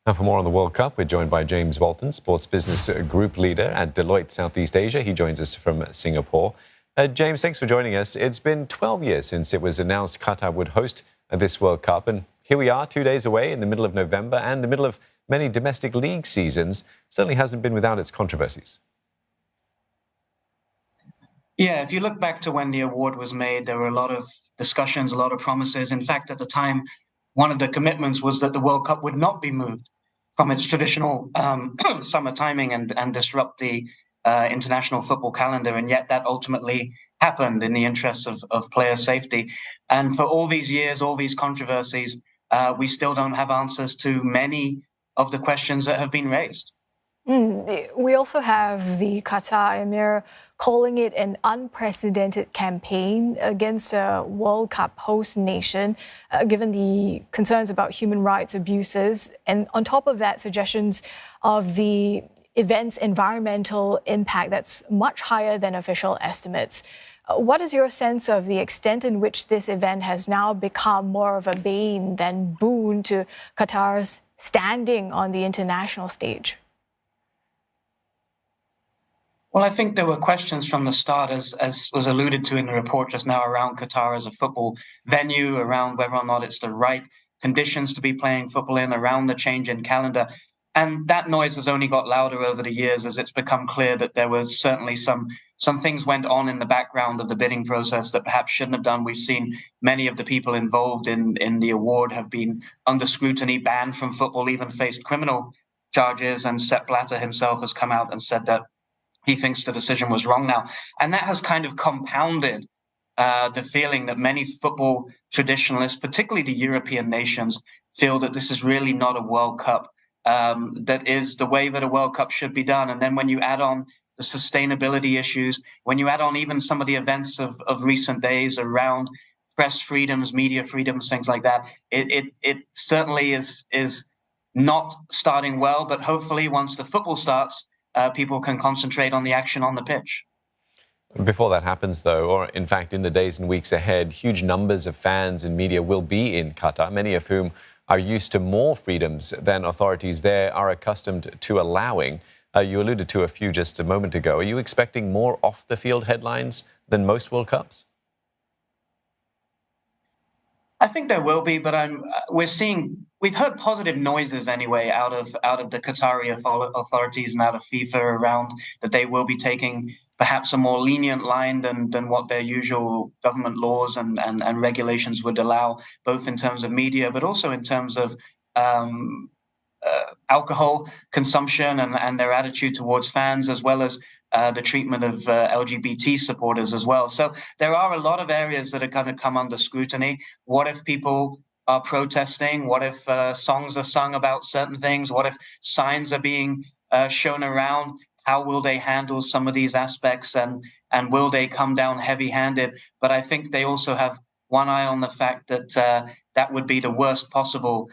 And for more on the World Cup, we're joined by James Walton, Sports Business Group Leader at Deloitte Southeast Asia. He joins us from Singapore. James, thanks for joining us. It's been 12 years since it was announced Qatar would host this World Cup. And here we are, 2 days away in the middle of November and the middle of many domestic league seasons. Certainly hasn't been without its controversies. Yeah, if you look back to when the award was made, there were a lot of discussions, a lot of promises. In fact, at the time, one of the commitments was that the World Cup would not be moved from its traditional summer timing and disrupt the international football calendar. And yet that ultimately happened in the interests of player safety. And for all these years, all these controversies, we still don't have answers to many of the questions that have been raised. We also have the Qatar Emir calling it an unprecedented campaign against a World Cup host nation, given the concerns about human rights abuses. And on top of that, suggestions of the event's environmental impact that's much higher than official estimates. What is your sense of the extent in which this event has now become more of a bane than boon to Qatar's standing on the international stage? Well, I think there were questions from the start, as was alluded to in the report just now, around Qatar as a football venue, around whether or not it's the right conditions to be playing football in, around the change in calendar. And that noise has only got louder over the years as it's become clear that there was certainly some things went on in the background of the bidding process that perhaps shouldn't have done. We've seen many of the people involved in the award have been under scrutiny, banned from football, even faced criminal charges. And Sepp Blatter himself has come out and said that he thinks the decision was wrong now. And that has kind of compounded the feeling that many football traditionalists, particularly the European nations, feel that this is really not a World Cup that is the way that a World Cup should be done. And then when you add on the sustainability issues, when you add on even some of the events of recent days around press freedoms, media freedoms, things like that, it certainly is not starting well. But hopefully once the football starts, people can concentrate on the action on the pitch. Before that happens, though, or in fact in the days and weeks ahead, huge numbers of fans and media will be in Qatar, many of whom are used to more freedoms than authorities there are accustomed to allowing. You alluded to a few just a moment ago. Are you expecting more off-the-field headlines than most World Cups? I think there will be, but we've heard positive noises anyway out of the Qatari authorities and out of FIFA around that they will be taking perhaps a more lenient line than what their usual government laws and regulations would allow, both in terms of media, but also in terms of alcohol consumption and their attitude towards fans, as well as the treatment of LGBT supporters as well. So there are a lot of areas that are going to come under scrutiny. What if people are protesting? What if songs are sung about certain things? What if signs are being shown around? How will they handle some of these aspects, and will they come down heavy-handed? But I think they also have one eye on the fact that that would be the worst possible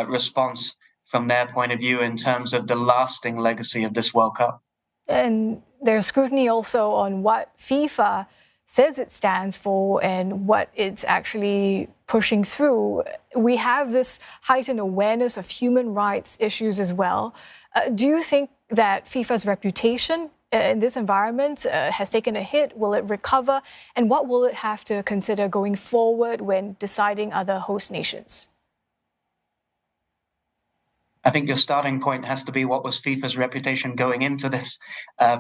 response from their point of view in terms of the lasting legacy of this World Cup. And there's scrutiny also on what FIFA says it stands for and what it's actually pushing through. We have this heightened awareness of human rights issues as well. Do you think that FIFA's reputation in this environment has taken a hit? Will it recover? And what will it have to consider going forward when deciding other host nations? I think your starting point has to be what was FIFA's reputation going into this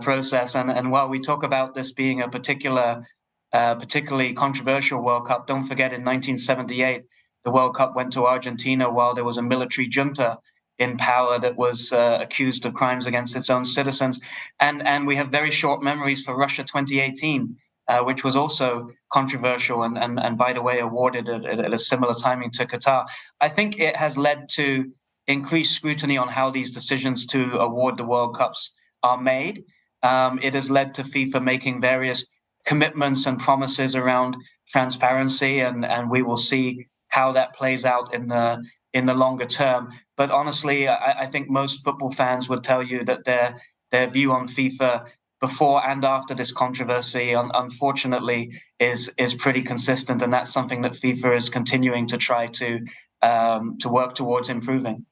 process. And while we talk about this being a particularly controversial World Cup, don't forget in 1978, the World Cup went to Argentina while there was a military junta in power that was accused of crimes against its own citizens. And we have very short memories for Russia 2018, which was also controversial and by the way, awarded at a similar timing to Qatar. I think it has led to increased scrutiny on how these decisions to award the World Cups are made. It has led to FIFA making various commitments and promises around transparency, and we will see how that plays out in the longer term. But honestly, I think most football fans would tell you that their view on FIFA before and after this controversy, unfortunately, is pretty consistent, and that's something that FIFA is continuing to try to work towards improving.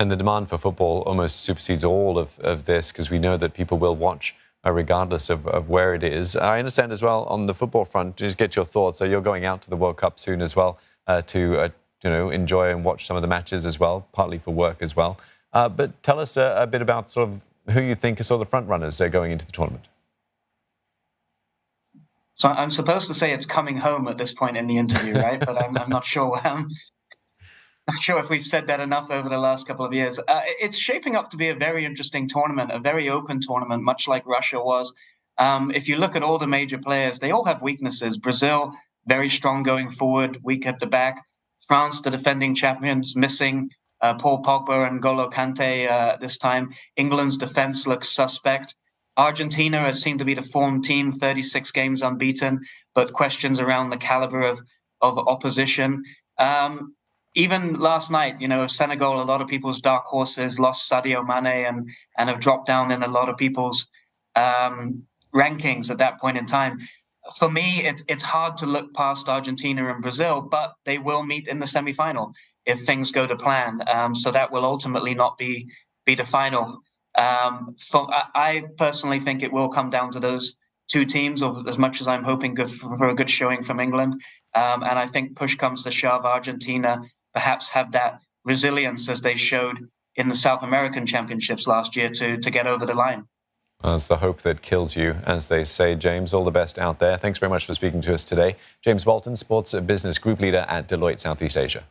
And the demand for football almost supersedes all of this, because we know that people will watch regardless of where it is. I understand as well on the football front, just get your thoughts. So you're going out to the World Cup soon as well to enjoy and watch some of the matches as well, partly for work as well. But tell us a bit about sort of who you think are sort of the front runners going into the tournament. So I'm supposed to say it's coming home at this point in the interview, right? But I'm not sure. Not sure if we've said that enough over the last couple of years. It's shaping up to be a very interesting tournament, a very open tournament, much like Russia was. If you look at all the major players, they all have weaknesses. Brazil, very strong going forward, weak at the back. France, the defending champions, missing Paul Pogba and N'Golo Kante this time. England's defense looks suspect. Argentina has seemed to be the form team, 36 games unbeaten, but questions around the caliber of opposition. Even last night, Senegal, a lot of people's dark horses, lost Sadio Mane and have dropped down in a lot of people's rankings at that point in time. For me, it's hard to look past Argentina and Brazil, but they will meet in the semi-final if things go to plan. So that will ultimately not be the final. I personally think it will come down to those two teams, as much as I'm hoping for a good showing from England. And I think push comes to shove, Argentina perhaps have that resilience as they showed in the South American Championships last year to get over the line. Well, it's the hope that kills you, as they say. James, all the best out there. Thanks very much for speaking to us today. James Walton, Sports Business Group Leader at Deloitte Southeast Asia.